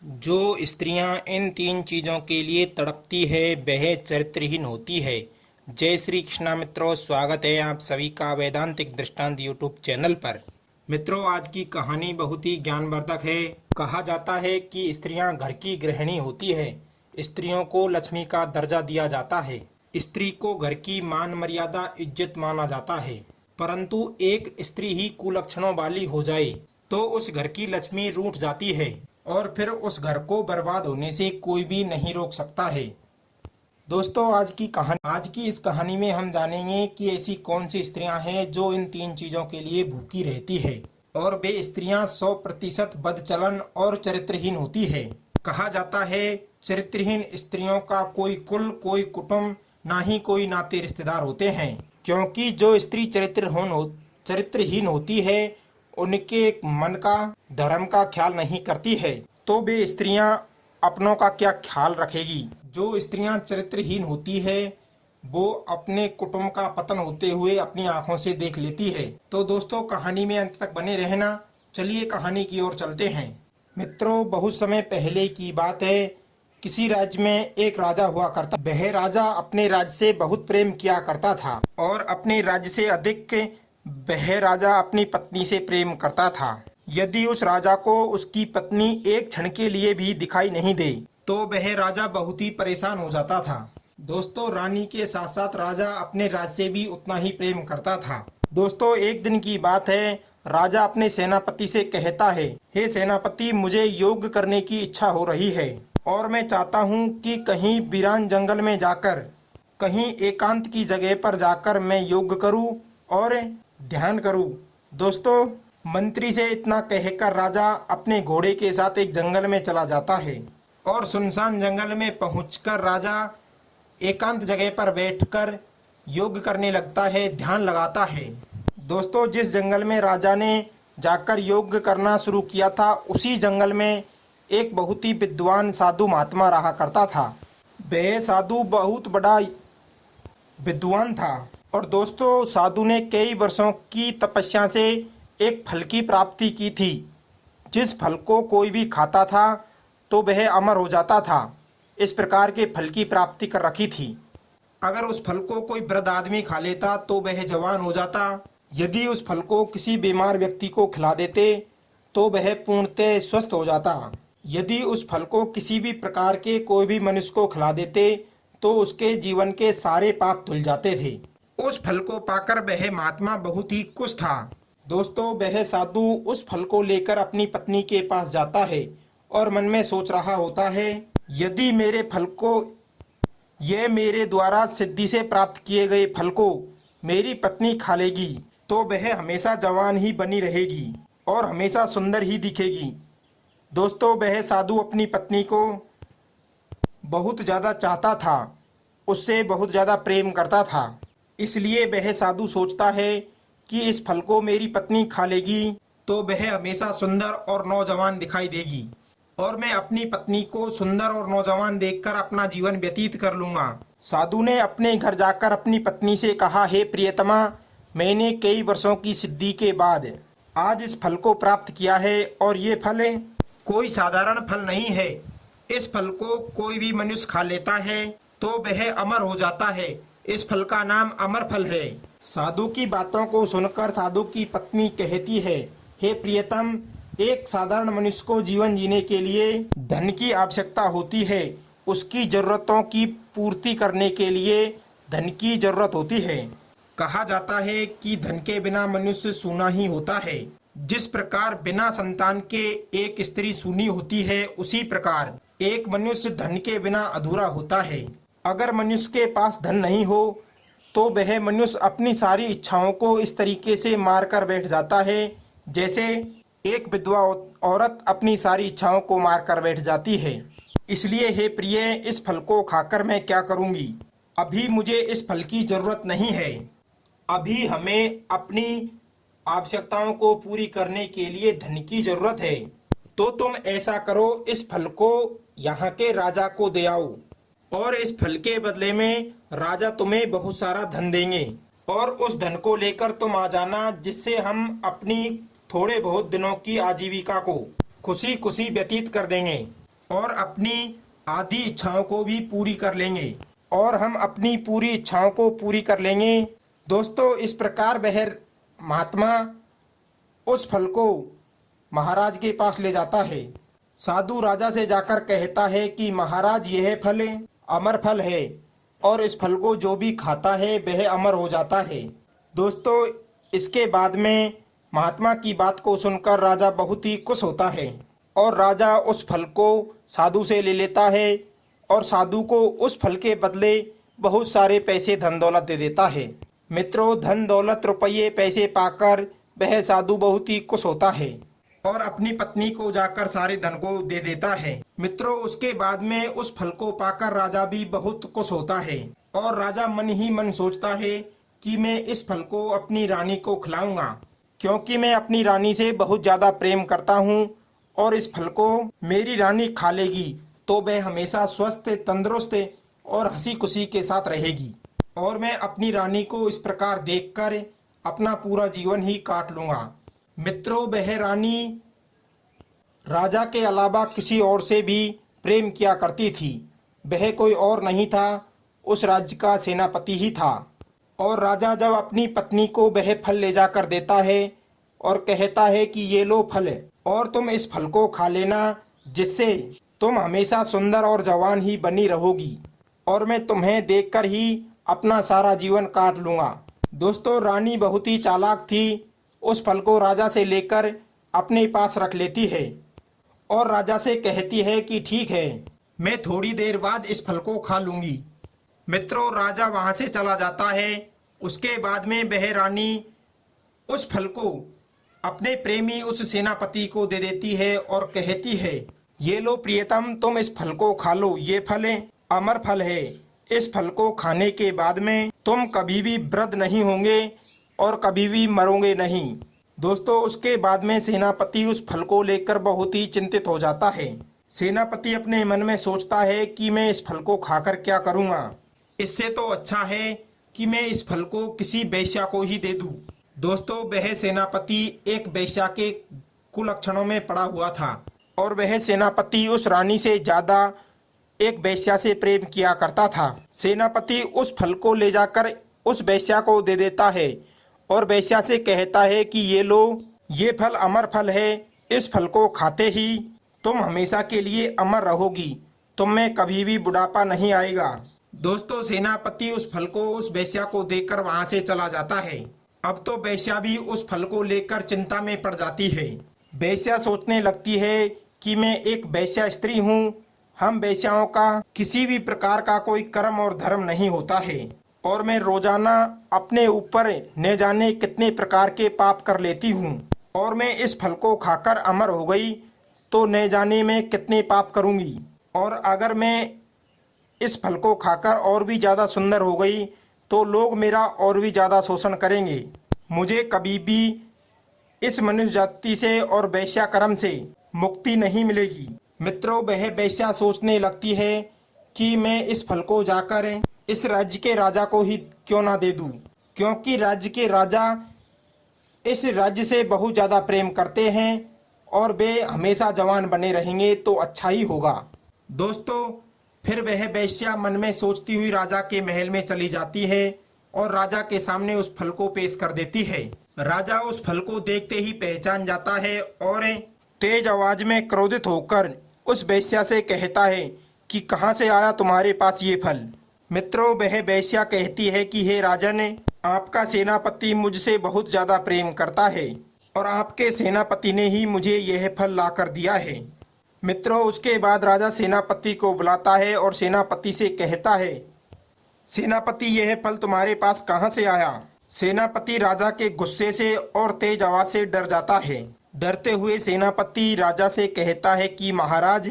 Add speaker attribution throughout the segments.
Speaker 1: जो स्त्रियां इन तीन चीज़ों के लिए तड़पती है वह चरित्रहीन होती है। जय श्री कृष्णा मित्रों, स्वागत है आप सभी का वेदांतिक दृष्टांत यूट्यूब चैनल पर। मित्रों, आज की कहानी बहुत ही ज्ञानवर्धक है। कहा जाता है कि स्त्रियां घर की गृहिणी होती है। स्त्रियों को लक्ष्मी का दर्जा दिया जाता है। स्त्री को घर की मान मर्यादा इज्जत माना जाता है। परंतु एक स्त्री ही कुलक्षणों वाली हो जाए तो उस घर की लक्ष्मी रूठ जाती है और फिर उस घर को बर्बाद होने से कोई भी नहीं रोक सकता है। दोस्तों, आज की इस कहानी में हम जानेंगे कि ऐसी कौन सी स्त्रियां हैं जो इन तीन चीजों के लिए भूखी रहती है और वे स्त्रियां 100% बदचलन और चरित्रहीन होती है। कहा जाता है चरित्रहीन स्त्रियों का कोई कुल, कोई कुटुंब, ना ही कोई नाते रिश्तेदार होते हैं, क्योंकि जो स्त्री चरित्रहीन होती है उनके मन का, धर्म का ख्याल नहीं करती है तो वे स्त्रियां अपनों का क्या ख्याल रखेगी। जो स्त्रियां चरित्रहीन होती है वो अपने कुटुंब का पतन होते हुए अपनी आंखों से देख लेती है। तो दोस्तों, कहानी में अंत तक बने रहना। चलिए कहानी की ओर चलते हैं। मित्रों, बहुत समय पहले की बात है। किसी राज्य में एक राजा हुआ करता। वह राजा अपने राज्य से बहुत प्रेम किया करता था और अपने राज्य से अधिक वह राजा अपनी पत्नी से प्रेम करता था। यदि उस राजा को उसकी पत्नी एक क्षण के लिए भी दिखाई नहीं दे तो वह राजा बहुत ही परेशान हो जाता था। दोस्तों, रानी के साथ साथ राजा अपने राज्य से भी उतना ही प्रेम करता था। दोस्तों, एक दिन की बात है। राजा अपने सेनापति से कहता है, हे सेनापति, मुझे योग करने की इच्छा हो रही है और मैं चाहता हूँ कि कहीं वीरान जंगल में जाकर, कहीं एकांत की जगह पर जाकर मैं योग करूँ और ध्यान करूं। दोस्तों, मंत्री से इतना कहकर राजा अपने घोड़े के साथ एक जंगल में चला जाता है और सुनसान जंगल में पहुंचकर राजा एकांत जगह पर बैठकर योग करने लगता है, ध्यान लगाता है। दोस्तों, जिस जंगल में राजा ने जाकर योग करना शुरू किया था उसी जंगल में एक बहुत ही विद्वान साधु महात्मा रहा करता था। वह साधु बहुत बड़ा विद्वान था और दोस्तों, साधु ने कई वर्षों की तपस्या से एक फल की प्राप्ति की थी। जिस फल को कोई भी खाता था तो वह अमर हो जाता था। इस प्रकार के फल की प्राप्ति कर रखी थी। अगर उस फल को कोई वृद्ध आदमी खा लेता तो वह जवान हो जाता। यदि उस फल को किसी बीमार व्यक्ति को खिला देते तो वह पूर्णतः स्वस्थ हो जाता। यदि उस फल को किसी भी प्रकार के कोई भी मनुष्य को खिला देते तो उसके जीवन के सारे पाप धुल जाते थे। उस फल को पाकर वह महात्मा बहुत ही खुश था। दोस्तों, वह साधु उस फल को लेकर अपनी पत्नी के पास जाता है और मन में सोच रहा होता है, यदि मेरे फल को, यह मेरे द्वारा सिद्धि से प्राप्त किए गए फल को मेरी पत्नी खा लेगी तो वह हमेशा जवान ही बनी रहेगी और हमेशा सुंदर ही दिखेगी। दोस्तों, वह साधु अपनी पत्नी को बहुत ज़्यादा चाहता था, उससे बहुत ज़्यादा प्रेम करता था। इसलिए वह साधु सोचता है कि इस फल को मेरी पत्नी खा लेगी तो वह हमेशा सुंदर और नौजवान दिखाई देगी और मैं अपनी पत्नी को सुंदर और नौजवान देखकर अपना जीवन व्यतीत कर लूंगा। साधु ने अपने घर जाकर अपनी पत्नी से कहा, हे प्रियतमा, मैंने कई वर्षों की सिद्धि के बाद आज इस फल को प्राप्त किया है और ये फल कोई साधारण फल नहीं है। इस फल को कोई भी मनुष्य खा लेता है तो वह अमर हो जाता है। इस फल का नाम अमर फल है। साधु की बातों को सुनकर साधु की पत्नी कहती है, हे प्रियतम, एक साधारण मनुष्य को जीवन जीने के लिए धन की आवश्यकता होती है। उसकी जरूरतों की पूर्ति करने के लिए धन की जरूरत होती है। कहा जाता है कि धन के बिना मनुष्य सूना ही होता है। जिस प्रकार बिना संतान के एक स्त्री सूनी होती है, उसी प्रकार एक मनुष्य धन के बिना अधूरा होता है। अगर मनुष्य के पास धन नहीं हो तो वह मनुष्य अपनी सारी इच्छाओं को इस तरीके से मार कर बैठ जाता है जैसे एक विधवा औरत अपनी सारी इच्छाओं को मार कर बैठ जाती है। इसलिए हे प्रिय, इस फल को खाकर मैं क्या करूंगी? अभी मुझे इस फल की जरूरत नहीं है। अभी हमें अपनी आवश्यकताओं को पूरी करने के लिए धन की जरूरत है। तो तुम ऐसा करो, इस फल को यहाँ के राजा को दे आओ और इस फल के बदले में राजा तुम्हें बहुत सारा धन देंगे और उस धन को लेकर तुम आ जाना, जिससे हम अपनी थोड़े बहुत दिनों की आजीविका को खुशी खुशी व्यतीत कर देंगे। और अपनी आधी इच्छाओं को भी पूरी कर लेंगे और हम अपनी पूरी इच्छाओं को पूरी कर लेंगे। दोस्तों, इस प्रकार वह महात्मा उस फल को महाराज के पास ले जाता है। साधु राजा से जाकर कहता है कि महाराज, यह फल अमर फल है और इस फल को जो भी खाता है वह अमर हो जाता है। दोस्तों, इसके बाद में महात्मा की बात को सुनकर राजा बहुत ही खुश होता है और राजा उस फल को साधु से ले लेता है और साधु को उस फल के बदले बहुत सारे पैसे धन दौलत दे देता है। मित्रों, धन दौलत रुपये पैसे पाकर वह साधु बहुत ही खुश होता है और अपनी पत्नी को जाकर सारे धन को दे देता है। मित्रों, उसके बाद में उस फल को पाकर राजा भी बहुत खुश होता है और राजा मन ही मन सोचता है कि मैं इस फल को अपनी रानी को खिलाऊंगा, क्योंकि मैं अपनी रानी से बहुत ज़्यादा प्रेम करता हूँ और इस फल को मेरी रानी खा लेगी तो वह हमेशा स्वस्थ, तंदुरुस्त और हंसी खुशी के साथ रहेगी और मैं अपनी रानी को इस प्रकार देखकर अपना पूरा जीवन ही काट लूँगा। मित्रों, वह रानी राजा के अलावा किसी और से भी प्रेम किया करती थी। वह कोई और नहीं था, उस राज्य का सेनापति ही था। और राजा जब अपनी पत्नी को वह फल ले जाकर देता है और कहता है कि ये लो फल और तुम इस फल को खा लेना, जिससे तुम हमेशा सुंदर और जवान ही बनी रहोगी और मैं तुम्हें देखकर ही अपना सारा जीवन काट लूँगा। दोस्तों, रानी बहुत ही चालाक थी। उस फल को राजा से लेकर अपने पास रख लेती है और राजा से कहती है कि ठीक है, मैं थोड़ी देर बाद इस फल को खा लूँगी। मित्रों, राजा वहाँ से चला जाता है। उसके बाद में वह रानी उस फल को अपने प्रेमी उस सेनापति को दे देती है और कहती है, ये लो प्रियतम, तुम इस फल को खा लो, ये फल अमर फल है। इस फल को खाने के बाद में तुम कभी भी वृद्ध नहीं होंगे और कभी भी मरोगे नहीं। दोस्तों, उसके बाद में सेनापति उस फल को लेकर बहुत ही चिंतित हो जाता है। सेनापति अपने मन में सोचता है कि मैं इस फल को खाकर क्या करूँगा, इससे तो अच्छा है कि मैं इस फल को किसी वेश्या को ही दे दूं। दोस्तों, वह सेनापति एक वेश्या के कुलक्षणों में पड़ा हुआ था और वह सेनापति उस रानी से ज्यादा एक वेश्या से प्रेम किया करता था। सेनापति उस फल को ले जाकर उस वेश्या को दे देता है और वेश्या से कहता है कि ये लो, ये फल अमर फल है, इस फल को खाते ही तुम हमेशा के लिए अमर रहोगी, तुम में कभी भी बुढ़ापा नहीं आएगा। दोस्तों, सेनापति उस फल को उस वेश्या को देकर वहां से चला जाता है। अब तो वेश्या भी उस फल को लेकर चिंता में पड़ जाती है। वेश्या सोचने लगती है कि मैं एक वेश्या स्त्री हूँ, हम वेश्याओं का किसी भी प्रकार का कोई कर्म और धर्म नहीं होता है और मैं रोजाना अपने ऊपर न जाने कितने प्रकार के पाप कर लेती हूँ और मैं इस फल को खाकर अमर हो गई तो न जाने मैं कितने पाप करूँगी और अगर मैं इस फल को खाकर और भी ज़्यादा सुंदर हो गई तो लोग मेरा और भी ज़्यादा शोषण करेंगे। मुझे कभी भी इस मनुष्य जाति से और वैश्या कर्म से मुक्ति नहीं मिलेगी। मित्रों, वह वैश्या सोचने लगती है कि मैं इस फल को जाकर इस राज्य के राजा को ही क्यों ना दे दूं, क्योंकि राज्य के राजा इस राज्य से बहुत ज़्यादा प्रेम करते हैं और वे हमेशा जवान बने रहेंगे तो अच्छा ही होगा। दोस्तों, फिर वह वेश्या मन में सोचती हुई राजा के महल में चली जाती है और राजा के सामने उस फल को पेश कर देती है। राजा उस फल को देखते ही पहचान जाता है और तेज आवाज में क्रोधित होकर उस वेश्या से कहता है कि कहाँ से आया तुम्हारे पास ये फल। मित्रों, वह वेश्या कहती है कि हे राजन, आपका सेनापति मुझसे बहुत ज्यादा प्रेम करता है और आपके सेनापति ने ही मुझे यह फल ला कर दिया है। मित्रों, उसके बाद राजा सेनापति को बुलाता है और सेनापति से कहता है, सेनापति, यह फल तुम्हारे पास कहाँ से आया। सेनापति राजा के गुस्से से और तेज आवाज से डर जाता है। डरते हुए सेनापति राजा से कहता है कि महाराज,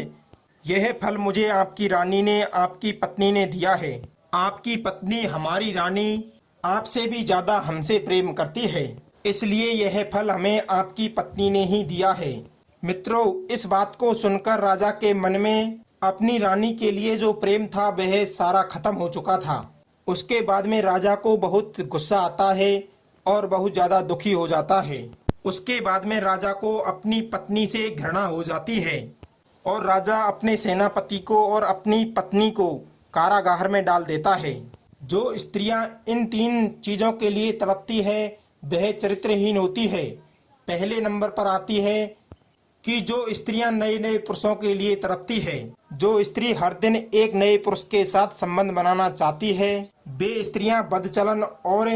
Speaker 1: यह फल मुझे आपकी रानी ने, आपकी पत्नी ने दिया है। आपकी पत्नी, हमारी रानी, आपसे भी ज्यादा हमसे प्रेम करती है, इसलिए यह फल हमें आपकी पत्नी ने ही दिया है। मित्रों, इस बात को सुनकर राजा के मन में अपनी रानी के लिए जो प्रेम था वह सारा खत्म हो चुका था। उसके बाद में राजा को बहुत गुस्सा आता है और बहुत ज़्यादा दुखी हो जाता है। उसके बाद में राजा को अपनी पत्नी से घृणा हो जाती है और राजा अपने सेनापति को और अपनी पत्नी को कारागार में डाल देता है। जो स्त्रियां इन 3 चीजों के लिए तड़पती है वह चरित्रहीन होती है। पहले नंबर पर आती है कि जो स्त्रियां नए नए पुरुषों के लिए तड़पती है। जो स्त्री हर दिन एक नए पुरुष के साथ संबंध बनाना चाहती है वे स्त्रियां बदचलन और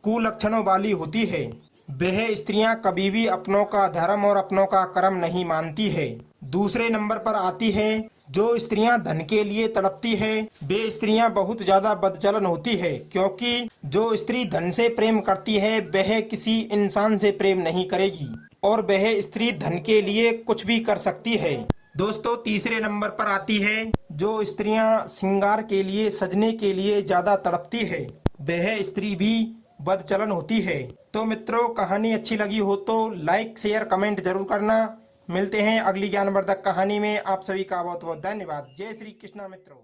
Speaker 1: कुलक्षणों वाली होती है। वह स्त्रियां कभी भी अपनों का धर्म और अपनों का कर्म नहीं मानती है। दूसरे नंबर पर आती है जो स्त्रियां धन के लिए तड़पती है वे स्त्रियां बहुत ज्यादा बदचलन होती है, क्योंकि जो स्त्री धन से प्रेम करती है वह किसी इंसान से प्रेम नहीं करेगी और वह स्त्री धन के लिए कुछ भी कर सकती है। दोस्तों तीसरे नंबर पर आती है जो स्त्रियां श्रृंगार के लिए सजने के लिए ज्यादा तड़पती है वह स्त्री भी बदचलन होती है। तो मित्रों कहानी अच्छी लगी हो तो लाइक शेयर कमेंट जरूर करना। मिलते हैं अगली ज्ञानवर्धक कहानी में। आप सभी का बहुत बहुत धन्यवाद। जय श्री कृष्णा मित्रों।